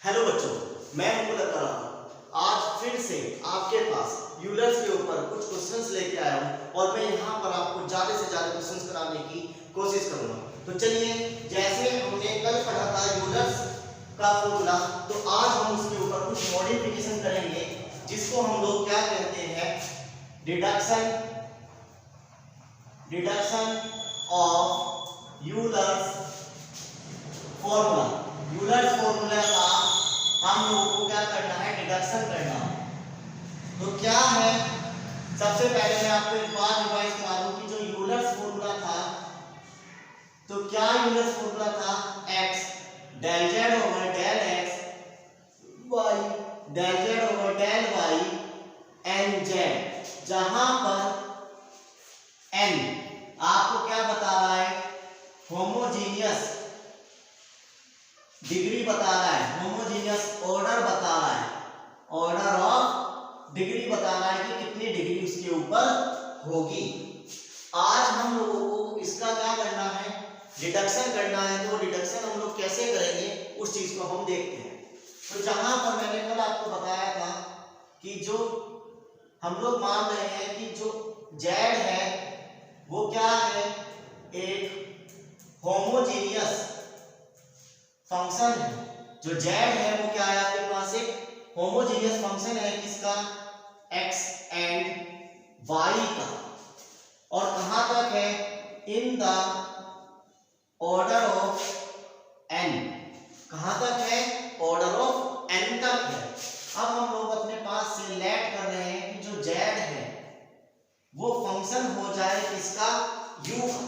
Hello बच्चों, मैं मुकुल अकरम आज फिर से आपके पास यूलर्स के ऊपर कुछ क्वेश्चंस लेके आया हूँ और मैं यहाँ पर आपको ज़्यादा से ज़्यादा क्वेश्चंस कराने की कोशिश करूँगा। तो चलिए, जैसे हमने कल पढ़ा था यूलर्स का फॉर्मूला, तो आज हम उसके ऊपर कुछ मॉडिफिकेशन करेंगे जिसको हम लोग क्या कहते हैं, deduction of Euler's formula. Euler's formula का हम लोगों को क्या करना है, डिडक्शन करना है। तो क्या है, सबसे पहले मैं आपको एक बार रिवाइज करा दूं कि जो यूलर्स फॉर्मूला था, तो क्या यूलर्स फॉर्मूला था, x del z over del x y del z over del y n z, जहां पर n आपको क्या बता रहा है, होमोजीनियस डिग्री बता रहा है, होमोजीनियस ऑर्डर बता रहा है, ऑर्डर ऑफ डिग्री बता रहा है कि कितनी डिग्री उसके ऊपर होगी। आज हम लोगों को इसका क्या करना है, डिडक्शन करना है। तो डिडक्शन हम लोग कैसे करेंगे उस चीज को हम देखते हैं। तो जहां पर मैंने कल आपको बताया था कि जो हम लोग मान रहे हैं कि जो z है वो क्या है, एक होमोजीनियस फंक्शन है। जो z है वो क्या है, आपके पास एक होमोजीनियस फंक्शन है किसका, x एंड y का, और कहां तक है, in the order of n, कहां तक है, ऑर्डर ऑफ n तक है। अब हम लोग अपने पास से लेट कर रहे हैं कि जो z है वो फंक्शन हो जाए किसका, u का।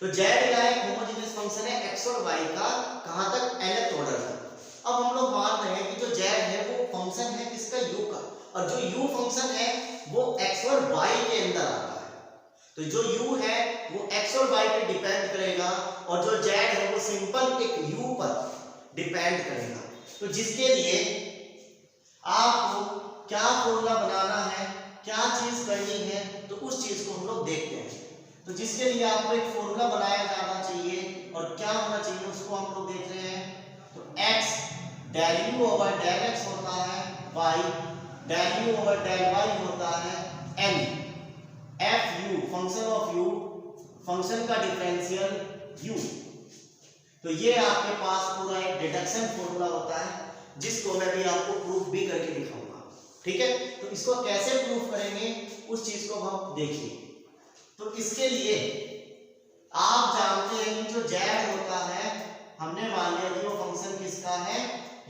तो z क्या है, होमोजेनियस फंक्शन है x और y का, कहां तक, nth ऑर्डर तक। अब हम लोग मान रहे हैं कि जो z है वो फंक्शन है किसका, u का, और जो u फंक्शन है वो x और y के अंदर आता है। तो जो u है वो x और y पे डिपेंड करेगा और जो z है वो सिंपल एक u पर डिपेंड करेगा। तो जिसके लिए आपको क्या फॉर्मूला बनाना है, क्या चीज करनी है, तो उस चीज को हम लोग देखते हैं। तो जिसके लिए आपको एक फॉर्मूला बनाया जाना चाहिए और क्या होना चाहिए उसको हम लोग देख रहे हैं। तो x del u over del x होता है, y del u over del y होता है, n f u function of u, function का डिफरेंशियल u। तो ये आपके पास पूरा एक डिडक्शन फॉर्मूला होता है जिसको मैं भी आपको प्रूफ भी करके दिखाऊंगा। ठीक है, तो इसको कैसे प्रूफ करेंगे उस चीज को हम देखिए। तो इसके लिए आप जानते हैं कि जो z होता है, हमने मान लिया कि वो फंक्शन किसका है,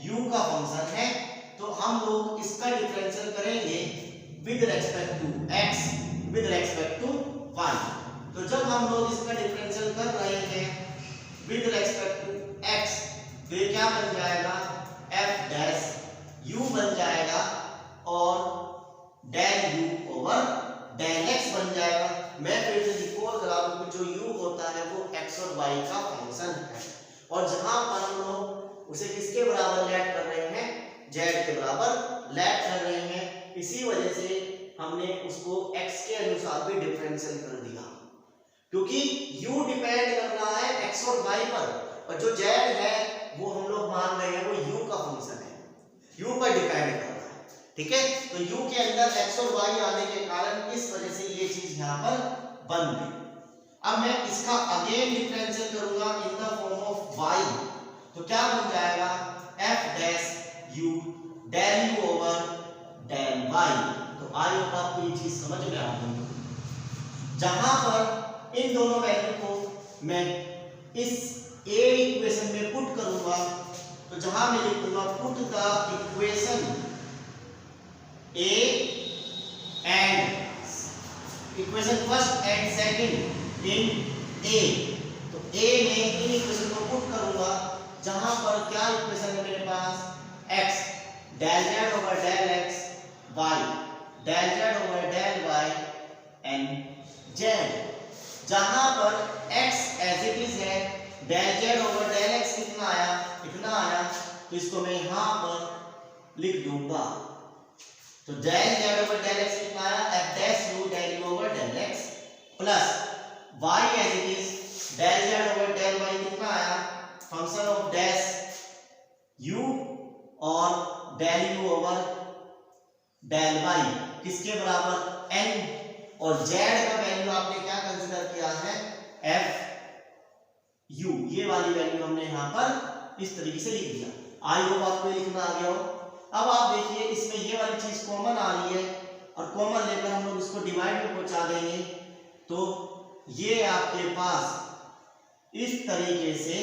u का फंक्शन है। तो हम लोग इसका डिफरेंशियल करेंगे with respect to x, with respect to y। तो जब हम लोग इसका डिफरेंशियल कर रहे हैं विद रेस्पेक्ट टू x, तो ये क्या बन जाएगा, f डैश u बन जाएगा और del u over del x बन जाएगा। मैं फिर से रिकॉल करा दूं कि जो u होता है वो x और y का फंक्शन है, और जहां पर हम लोग उसे किसके बराबर लेट कर रहे हैं, z के बराबर लेट कर रहे हैं। इसी वजह से हमने उसको x के अनुसार भी डिफरेंशियल कर दिया, क्योंकि u डिपेंड कर रहा है x और y पर, और जो z है वो हम लोग मान रहे हैं वो u का फंक्शन है, u पर डिपेंड कर रहा है। ठीक है, तो u के अंदर x और y आने के कारण इस वजह से ये चीज यहाँ पर बन गई। अब मैं इसका अगेन डिफरेंशियल करूंगा in the form of y, तो क्या बन जाएगा, f dash u del u over del y। तो आई होप आपको ये चीज समझ में आ गई। जहां पर इन दोनों वैल्यू को मैं इस a इक्वेशन में पुट करूंगा, तो जहां मैं लिखूंगा put the equation a and equation first and second in a, तो a में इन इक्वेशन को पुट करूंगा जहां पर क्या इक्वेशन है मेरे पास, x del z over del x, y del z over del y and z। जहां पर x एज इट इज है, del z over del x कितना आया, इतना आया, तो इसको मैं यहां पर लिख दूंगा। तो del z over del x कितना आया, f dash u del u over del x plus y as it is del z over del y कितना आया, फंक्शन ऑफ डैश u और del u over del y किसके बराबर N, और Z का value आपने क्या कंसीडर किया है एफ यू, ये वाली वैल्यू हमने यहाँ पर इस तरीके से लिख दिया। आई होप आपको लिखना आ गया हो। अब आप देखिए इसमें ये वाली चीज कॉमन आ रही है और कॉमन लेकर हम लोग इसको डिवाइड में पहुंचा देंगे तो ये आपके पास इस तरीके से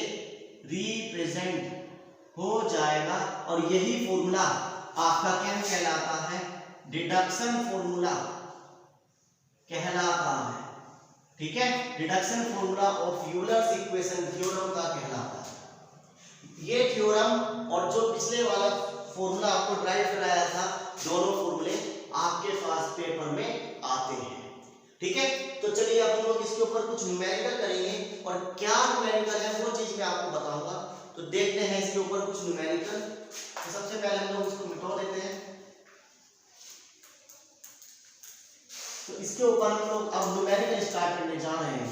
रिप्रेजेंट हो जाएगा और यही फॉर्मूला आपका क्या कहलाता है, डिडक्शन फॉर्मूला कहलाता है। ठीक है, deduction formula of Euler's equation theorem का कहलाता है। ये थ्योरम और जो पिछले वाला फॉर्मूला आपको ड्राइव कराया था, दोनों फॉर्मूले आपके पास पेपर में आते हैं। ठीक है, तो चलिए अब हम लोग इसके ऊपर कुछ न्यूमेरिकल करेंगे और क्या न्यूमेरिकल है वो चीज मैं आपको बताऊंगा। तो देखते हैं इसके ऊपर कुछ न्यूमेरिकल। तो सबसे पहले हम लोग इसको मिटा देते हैं। तो इसके ऊपर हम लोग अब न्यूमेरिकल स्टार्ट करने जा रहे हैं।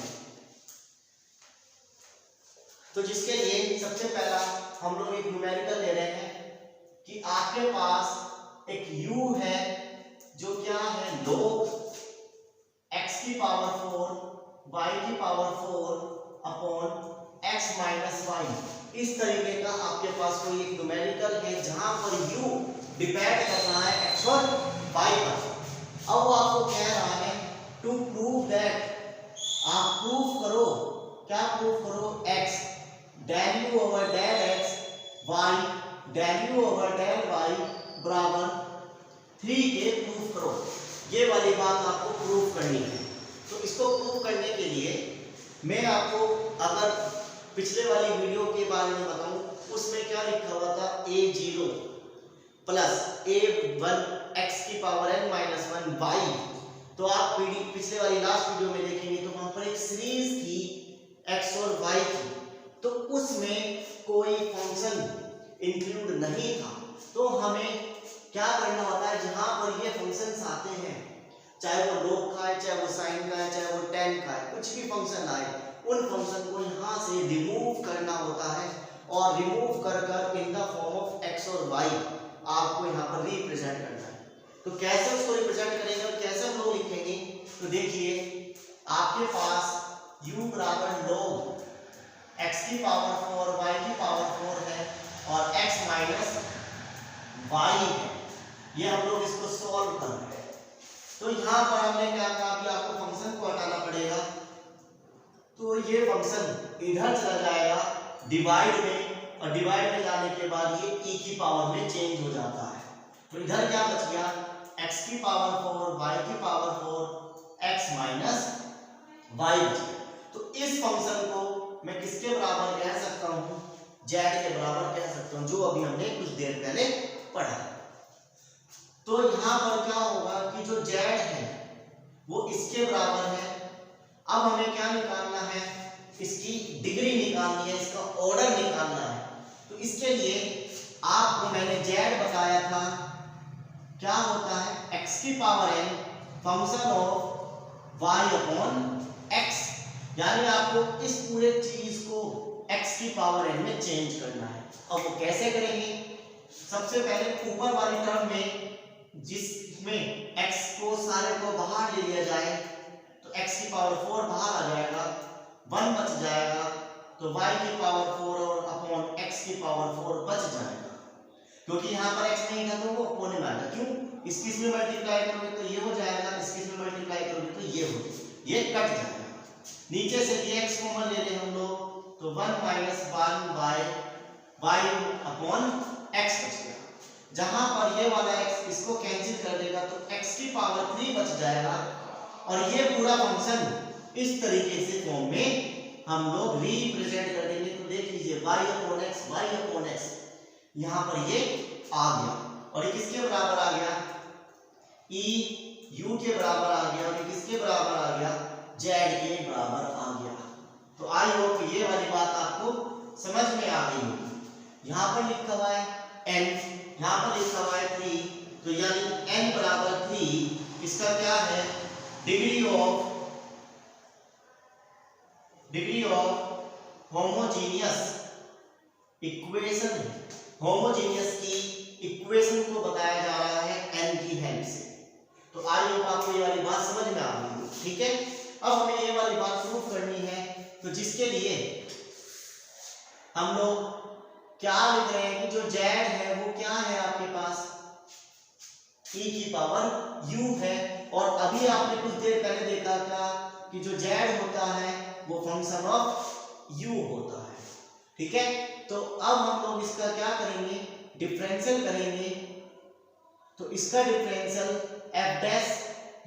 तो जिसके लिए सबसे पहला हम लोग एक न्यूमेरिकल ले रहे हैं कि आपके पास एक u है जो क्या है log x की पावर 4 y की power 4 upon x minus y, इस तरीके का आपके पास कोई एक न्यूमेरिकल है जहां पर u डिपेंड कर रहा है x और y पर। अब वो आपको कह रहा है टू प्रूव दैट, आप प्रूफ करो, क्या प्रूफ करो, x del u over del x y del u over del y बराबर 3 के प्रूफ करो। ये वाली बात आपको प्रूफ करनी है। तो इसको प्रूफ करने के लिए मैं आपको अगर पिछले वाली वीडियो के बारे में बताऊं, उसमें क्या लिखा हुआ था, a0 प्लस a1 x की पावर n माइनस 1 y। तो आप पिछले वाली लास्ट वीडियो में देखेंगे तो वहां पर एक सीरीज थी x और y की, तो उसमें कोई फंक्शन इंक्लूड नहीं था। तो हमें क्या करना होता है, जहां पर ये फंक्शंस आते हैं, चाहे वो log का है, चाहे वो sin का है, चाहे वो tan का है, कुछ भी फंक्शन आए, उन फंक्शन को यहाँ से रिमूव करना होता है और रिमूव कर कर in the form of x और y आपको यहाँ पर रिप्रेजेंट करना है। तो कैसे उसको रिप्रेजेंट करेंगे और कैसे हम लोग लिखेंगे, तो देखिए आपके पास u बराबर log x की पावर 4 y की पावर 4 है और x माइनस y है। ये हम लोग इसको सॉल्व कर रहे हैं। तो यहाँ पर हमने क्या कहा, अभी आपको फंक्शन को हटाना पड़ेगा। तो ये फंक्शन इधर चला जाएगा डिवाइड में, और डिवाइड में जाने के बाद ये e की पावर में चेंज हो जाता है। तो इधर क्या बच गया, x की पावर 4 y की पावर 4 x माइनस y बच गया। तो इस फंक्शन को मैं किसके बराबर कह सकता हूँ, z के बराबर कह सकता हूँ, जो अभी हमने कुछ देर पहले पढ़ा। तो यहाँ पर क्या होगा कि जो z है वो इसके बराबर है। अब हमें क्या निकालना है, इसकी डिग्री निकालनी है, इसका ऑर्डर निकालना है। तो इसके लिए आपको मैंने z बताया था क्या होता है, x की power n function of y upon x, यानी आपको इस पूरे चीज को x की पावर n में चेंज करना है। अब वो कैसे करेंगे, सबसे पहले ऊपर वाली टर्म में जिसमें x को सारे को बाहर ले लिया जाए तो x की पावर 4 बाहर आ जाएगा, 1 बच जाएगा, तो y की पावर 4 और अपॉन x की पावर 4 बच जाएगा, क्योंकि यहाँ पर x नहीं था तो वो अपॉन में आएगा। क्यों, इसकी इसमें मल्टीप्लाई करोगे तो ये हो जाएगा, इसकी इसमें मल्टीप्लाई करोगे तो ये हो जाएगा, ये कट जाएगा। नीचे से dx कॉमन ले रहे हम लोग, तो 1 minus 1 by y upon x बच गया। जहां पर ये वाला x इसको कैंसिल कर देगा तो x की पावर 3 बच जाएगा, और ये पूरा फंक्शन इस तरीके से फॉर्म में हम लोग रिप्रेजेंट कर देंगे। तो देख लीजिए y अपॉन x यहाँ पर ये आ गया, और ये किसके बराबर आ गया, e u के बराबर आ गया, और ये किसके बराबर आ गया, z के बराबर आ गया। तो आई होप ये वाली बात आपको समझ में आ गई होगी। यहाँ पर लिखा हुआ है n, यहाँ पर लिखा हुआ है 3, तो यानी n बराबर 3 इसका क्या है, degree of homogeneous equation, homogeneous की इक्वेशन को बताया जा रहा है n की हेल्प से। तो आई होप आपको ये वाली बात समझ में आ गई, ठीक है। अब हमें ये वाली बात प्रूफ करनी है, तो जिसके लिए हम लोग क्या लिख रहे हैं कि जो z है वो क्या है आपके पास, e की पावर u है। और अभी आपने कुछ देर पहले देखा था कि जो z होता है वो फंक्शन ऑफ u होता है, ठीक है। तो अब हम लोग इसका क्या करेंगे, डिफरेंशियल करेंगे। तो इसका डिफरेंशियल f डैश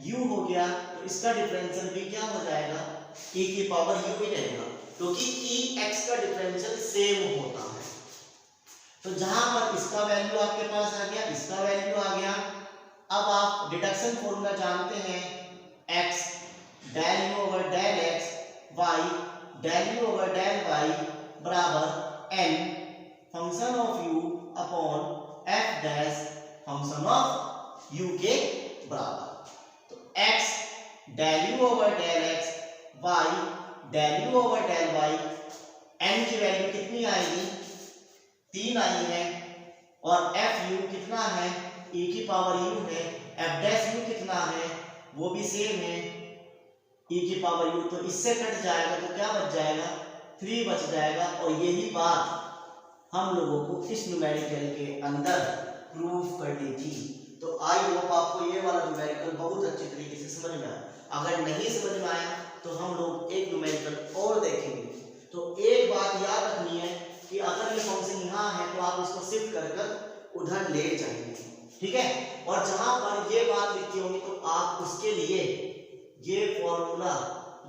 u हो गया, तो इसका डिफरेंशियल भी क्या हो जाएगा, e की पावर u ही रहेगा, क्योंकि e x का डिफरेंशियल सेम होता है। तो जहां पर इसका वैल्यू आपके पास आ गया, इसका वैल्यू आ गया। अब आप डिडक्शन फॉर्मूला जानते हैं, x del u over del x, y del u over del y बराबर n function of u upon f dash function of u के बराबर। तो x del u over del x, y del u over del y, n की value कितनी आएगी, 3 आई है। और F you कितना है, e की पावर u है। एफ डैश u कितना है, वो भी सेम है, e की पावर u। तो इससे कट जाएगा तो क्या बच जाएगा, 3 बच जाएगा। और यही बात हम लोगों को इस न्यूमेरिकल के अंदर प्रूफ करनी थी। तो आई होप आपको ये वाला न्यूमेरिकल बहुत अच्छी तरीके से समझ में आया। अगर नहीं समझ में आया तो हम लोग एक न्यूमेरिकल और देखेंगे। तो एक बात याद रखनी है कि अगर ये फंक्शन यहाँ है तो आप इसको शिफ्ट कर उधर ले जाएंगे, ठीक है। और जहां पर ये बात लिखी होगी तो आप उसके लिए ये फॉर्मूला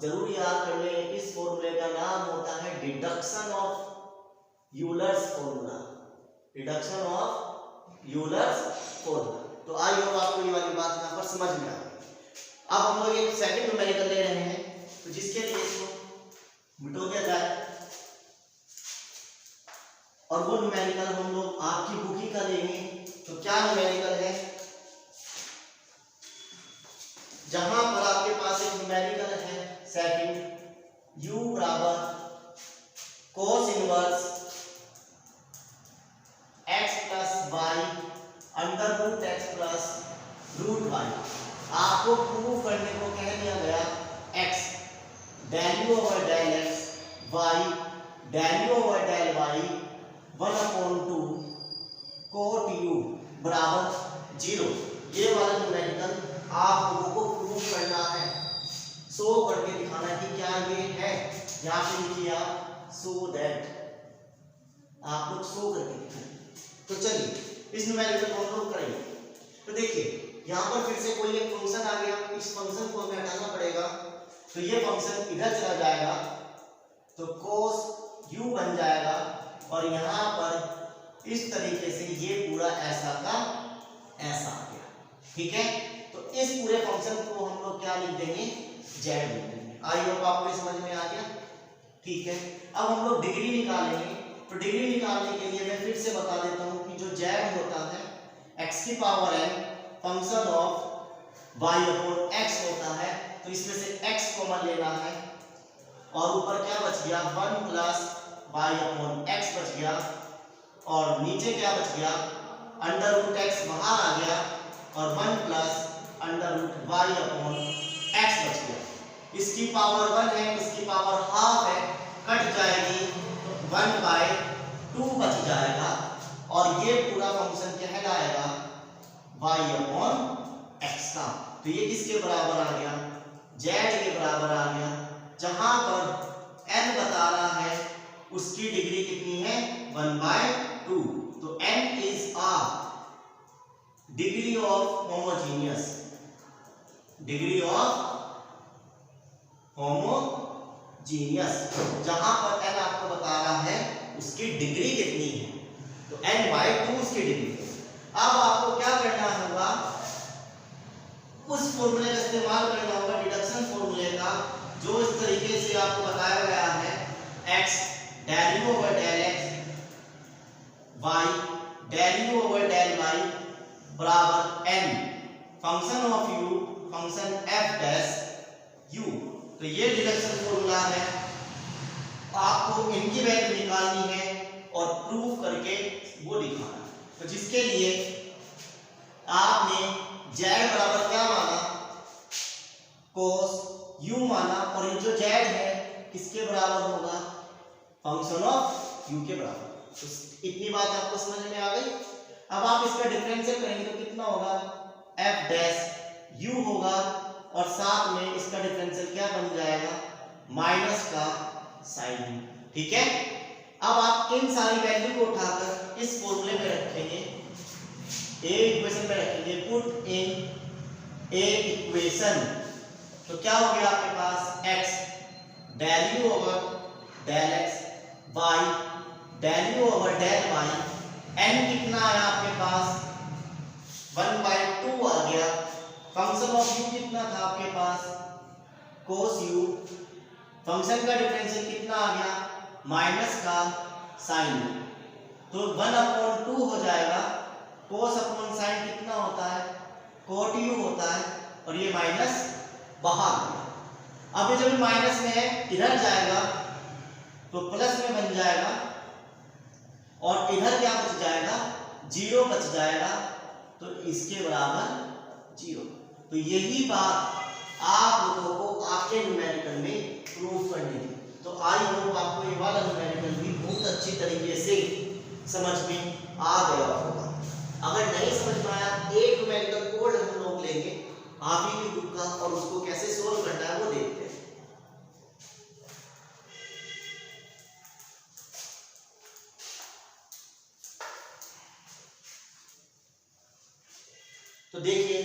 जरूर याद कर लें। इस फॉर्मूले का नाम होता है deduction of Euler's formula, deduction of Euler's formula. तो आई होप आपको ये वाली बात यहाँ पर समझ में आ गई। अब हम लोग एक सेकंड न्यूमेरिकल ले रहे हैं, तो जिसके लिए इसको मिटो दिया जाए। और वो न्यूमेरिकल हम लोग आपकी बुक ही का लेंगे। तो क्या न्यूमेरिकल है, जहां पर आपके पास एक न्यूमेरिकल है सेकंड, u बराबर cos inverse x plus y under root x plus root y. आपको प्रूव करने को कह दिया गया x del u over del x, y del u over del y 1/2 cot u बराबर 0। ये वाला न्यूमेरिकल आप लोगों को प्रूव करना है, शो करके दिखाना है कि क्या ये है। यहाँ पे लिखिए आप सो दैट, आप लोग शो करके दिखाएंगे। तो चलिए इस न्यूमेरिकल को हम लोग करेंगे। तो देखिए यहाँ पर फिर से कोई एक फंक्शन आ गया, इस फंक्शन को हमें हटाना पड़ेगा। तो ये फंक्शन इधर चला जाएगा, तो cos u बन जाएगा। और यहाँ पर इस तरीके से ये पूरा ऐसा का ऐसा आ गया, ठीक है। तो इस पूरे फंक्शन को हम लोग क्या लिख देंगे, z लिख देंगे। आई होप आपको समझ में आ गया, ठीक है। अब हम लोग डिग्री निकालेंगे। तो डिग्री निकालने के लिए मैं फिर से बता देता हूँ कि जो z होता है x की power n function of y upon x होता है। तो इसमें से x कॉमन लेना है और ऊपर क्या बच गया, 1 प्लस y अपॉन x बच गया। और नीचे क्या बच गया, अंडर रूट x बाहर आ गया और 1 plus under root y upon x बच गया। इसकी पावर 1 है, इसकी पावर हाफ है, कट जाएगी तो 1/2 बच जाएगा। और ये पूरा फंक्शन कहलाएगा y अपॉन x का। तो ये किसके बराबर आ गया, z के बराबर आ गया। जहां पर n बता रहा है उसकी डिग्री कितनी है, 1/2। तो n is a degree of homogeneous, degree of homogeneous. जहां पर n आपको बता रहा है उसकी डिग्री कितनी है, तो n/2 उसकी डिग्री है। अब आपको क्या करना होगा, उस फॉर्मूले का इस्तेमाल करना होगा, डिडक्शन फॉर्मूले का, जो इस तरीके से आपको बताया गया है, x del u over del x, y del u over del y बराबर n function of u function f dash u। तो ये डिडक्शन फॉर्मूला है, आपको इनकी वैल्यू निकालनी है और प्रूफ करके वो दिखाना। तो जिसके लिए आपने z बराबर क्या माना, cos u माना, और ये जो z है किसके बराबर होगा, फंक्शन ऑफ u के बराबर। तो इतनी बात आपको समझ में आ गई। अब आप इसका डिफरेंशियल करेंगे तो कितना होगा, f डैश u होगा, और साथ में इसका डिफरेंशियल क्या बन जाएगा, माइनस का साइन। ठीक है, अब आप इन सारी वैल्यू को उठाकर इस फॉर्मूले में रखेंगे, ए इक्वेशन में रखेंगे, पुट इन ए इक्वेशन। तो क्या हो गया आपके पास, x del u over del x, y del u over del y, n कितना आया आपके पास 1/2 आ गया, फंक्शन ऑफ u कितना था आपके पास cos u, फंक्शन का डिफरेंशियल कितना आ गया माइनस का साइन। तो 1/2 हो जाएगा, cos अपॉन साइन कितना होता है cot u होता है, और ये माइनस बाहर। अब ये जब माइनस में है इधर जाएगा तो प्लस में बन जाएगा, और इधर क्या बच जाएगा, 0 बच जाएगा, तो इसके बराबर 0। तो यही बात आप लोगों को आपके न्यूमेरिकल में प्रूफ करनी थी। तो आई होप आपको ये वाला न्यूमेरिकल भी बहुत अच्छी तरीके से समझ में आ गया होगा। अगर नहीं समझ में आया, एक न्यूमेरिकल कोड हम लोग लेंगे आप ही की बुक का, और उसको कैसे सोल्व करना है वो देखते हैं। तो देखिए,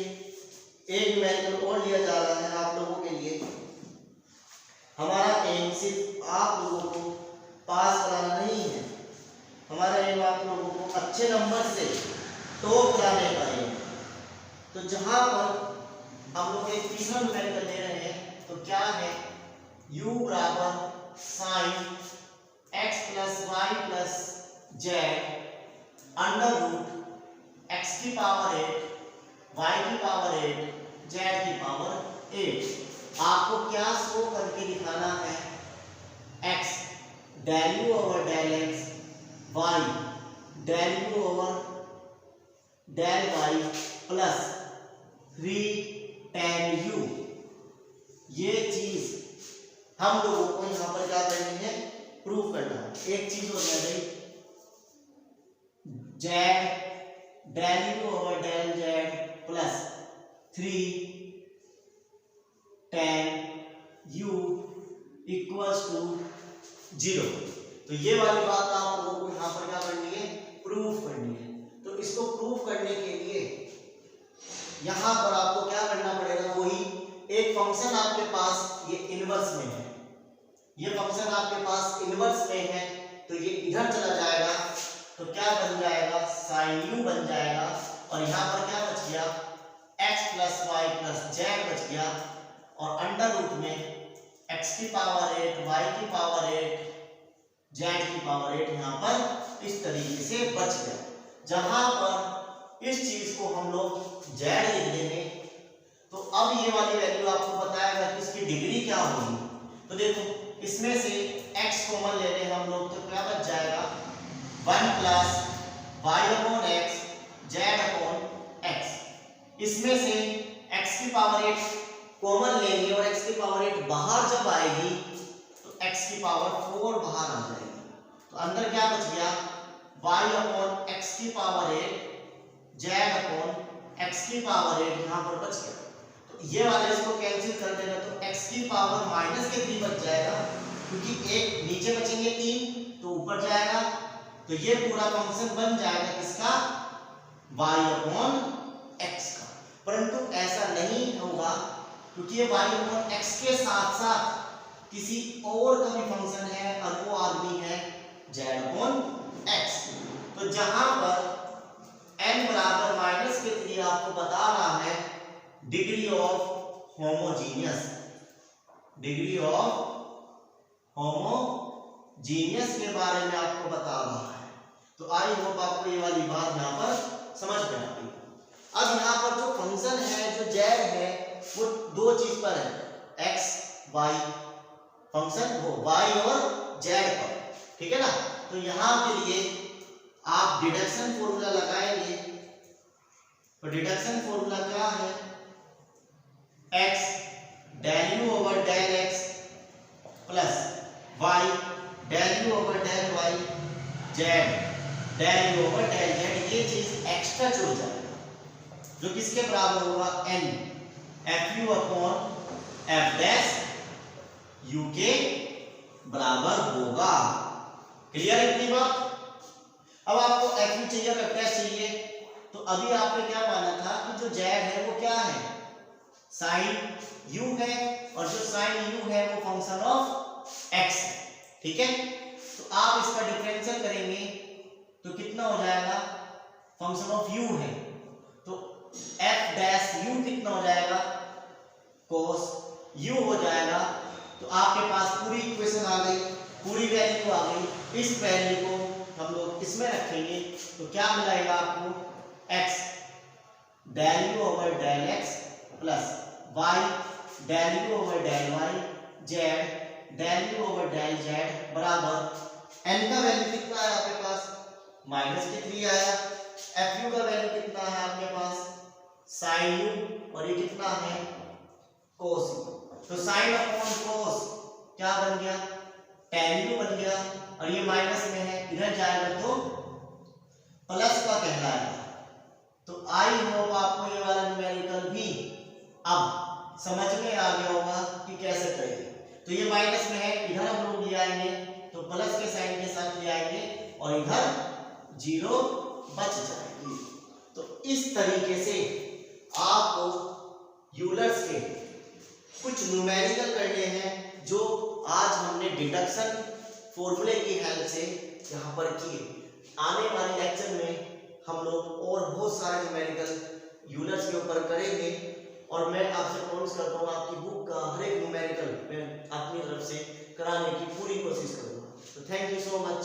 एक न्यूमेरिकल और लिया जा रहा है आप लोगों के लिए। हमारा एम सिर्फ आप लोगों को पास कराना नहीं है, हमारा एम आप लोगों को अच्छे नंबर से टॉप कराने का है। तो जहां पर हम लोग एक तीसरा न्यूमेरिकल ले रहे हैं, तो क्या है, u बराबर sine x plus y plus z under root x की पावर 8 y की पावर 8 z की पावर 8। आपको क्या शो करके दिखाना है, x del u over del x, y del u over del y plus 3 tan u। ये चीज हम लोगों को यहाँ पर क्या करनी है, प्रूफ करना है। एक चीज हो गई z del u over del z plus 3 tan u equals to 0। तो ये वाली बात आप लोगों को यहाँ पर क्या करनी है, प्रूफ करनी है। तो इसको प्रूफ करने के लिए यहाँ पर आपको क्या करना पड़ेगा, वही एक फंक्शन आपके पास ये इनवर्स में है, ये फंक्शन आपके पास इनवर्स में है, तो ये इधर चला जाएगा, तो क्या बन जाएगा, साइन u बन जाएगा, और यहाँ पर क्या बच गया, x plus y plus z बच गया, और अंडर रूट में x की पावर 8 y की पावर 8 z की पावर 8 यहाँ पर इस तरीके से बच गया। जहां पर इस चीज को हम लोग z लिख देंगे, तो अब ये वाली वैल्यू आपको बताएगा कि इसकी डिग्री क्या होगी। तो देखो, इसमें से x कॉमन ले लें हम लोग, तो क्या बच जाएगा 1 plus y upon x z upon x। इसमें से x की पावर 8 कॉमन लेंगे, और x की पावर 8 बाहर जब आएगी तो x की पावर 4 बाहर आ जाएगी। तो अंदर क्या बच गया, y अपॉन x की पावर 8 z अपॉन x की पावर 8 यहाँ पर बच गया। तो ये वाला इसको कैंसिल कर देना, तो x की पावर माइनस के 3 बच जाएगा, क्योंकि एक नीचे बचेंगे 3 तो ऊपर जाएगा। तो ये पूरा फंक्शन बन जाएगा किसका, y अपॉन x का। परंतु ऐसा नहीं होगा, क्योंकि ये y अपॉन x के साथ साथ किसी और का भी फंक्शन है, और वो आदमी है z अपॉन x। तो जहां पर n बराबर माइनस के 3 आपको बता रहा है degree of homogeneous, degree of homogeneous के बारे में आपको बता रहा है। तो आई होप आपको ये वाली बात यहाँ पर समझ में आ गई। अब यहाँ पर जो फंक्शन है, जो z है, वो दो चीज पर है, x y फंक्शन, वो y और z पर, ठीक है ना। तो यहाँ के लिए आप डिडक्शन फॉर्मूला लगाएंगे, तो डिडक्शन फॉर्मूला क्या है, x del u over del x plus y del u over del y z del u over del z, ये चीज एक्स्ट्रा जुड़ जाएगा जो किसके बराबर होगा, n F you upon F dash you के बराबर होगा। क्लियर इतनी बात। अब आपको एफ यू चाहिए, एफ डैश चाहिए, तो अभी आपने क्या माना था कि जो जेड है वो क्या है, साइन यू है, और जो साइन यू है वो फंक्शन ऑफ एक्स है, ठीक है। तो आप इसका डिफरेंशियल करेंगे तो कितना हो जाएगा, फंक्शन ऑफ यू है तो एफ डैश यू कितना हो जाएगा, कोस यू हो जाएगा। तो आपके पास पूरी इक्वेशन आ गई, पूरी वैल्यू आ गई। इस वैल्यू को हम लोग इसमें रखेंगे तो क्या मिलेगा आपको, x del u over del x plus y del u over del y z del u over del z बराबर n का वैल्यू कितना है आपके पास, -3 आया। f u का वैल्यू कितना है आपके पास, sin u, और ये कितना है, cos u। तो sin अपॉन cos क्या बन गया, tan u बन गया, और ये माइनस में है, इधर जाएगा तो प्लस का कहलाएगा। तो आई होप आपको ये वाला न्यूमेरिकल भी अब समझ में आ गया होगा कि कैसे करेंगे। तो ये माइनस में है, इधर हम लोग ले आएंगे तो प्लस के साइन के साथ ले आएंगे और इधर जीरो बच जाएगी। तो इस तरीके से आपको यूलर्स के कुछ न्यूमेरिकल करने हैं जो आज हमने डिडक्शन फॉर्मूले की हेल्प से यहाँ पर किए। आने वाले लेक्चर में हम लोग और बहुत सारे न्यूमेरिकल यूलर्स के ऊपर करेंगे, और मैं आपसे प्रॉमिस करता हूँ आपकी बुक का हर एक न्यूमेरिकल मैं अपनी तरफ से कराने की पूरी कोशिश करूँगा। तो थैंक यू सो मच।